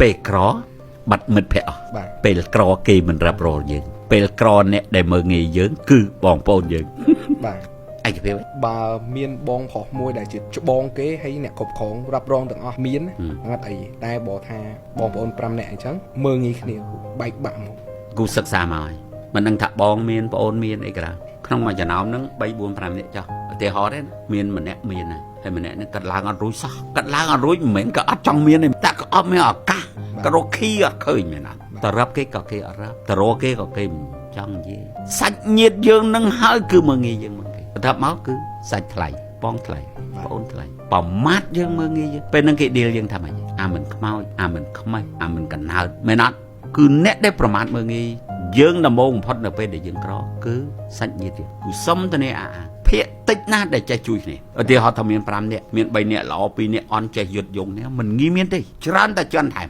ពេលក្របាត់មិត្តភ័ក្តិពេលក្រគេមិនរាប់រយយើងពេលក្រអ្នកដែលមើងងាយយើងគឺបងប្អូនយើងបាទឯកភាពបើមានបងប្រុសមួយដែលជាច្បងគេហើយអ្នកគ្រប់គ្រងរាប់រងទាំងអស់មានអត់អីតែបើថាបងប្អូន5នាក់អញ្ចឹងមើងងាយគ្នាបែកបាក់មកគូសិក្សាមកហើយមិនដឹងថាបងមានប្អូនមានអីក៏ដោយក្នុងមួយចំណោមហ្នឹង3 4 5នាក់ចុះឧទាហរណ៍ទេមានម្នាក់មានណាហើយម្នាក់ហ្នឹងកាត់ឡើងអត់រួចសោះកាត់ឡើងអត់រួចមិនមែនក៏អត់ចង់មានទេតែក៏អត់មានឱកាសក៏រកខីអត់ឃើញមែនអត់តរាប់គេក៏គេអត់រាប់តរគេក៏គេមិនចង់និយាយសាច់ញាតិយើងនឹងហើយគឺមើងងាយយើងមកគេបន្ទាប់មកគឺសាច់ថ្លៃបងថ្លៃប្អូនថ្លៃប្រមាថយើងមើងងាយយើងពេលហ្នឹងគេឌីលយើងថាម៉េចអាមិនខ្មោចអាមិនខ្មេះអាមិនកណ្ដើតមែនអត់គឺអ្នកដែលប្រមាថមើងងាយយើងដំបូងបំផុតនៅពេលដែលយើងក្រគឺសាច់ញាតិយើងគឺសុំតនេអាភាកតិចណាស់ដែលចេះជួយគ្នាឧទាហរណ៍ថាមាន5នាក់មាន3នាក់ល្អ2នាក់អន់ចេះយុទ្ធយងនេះមិនងាយមានទេច្រើនតែជន់ថែម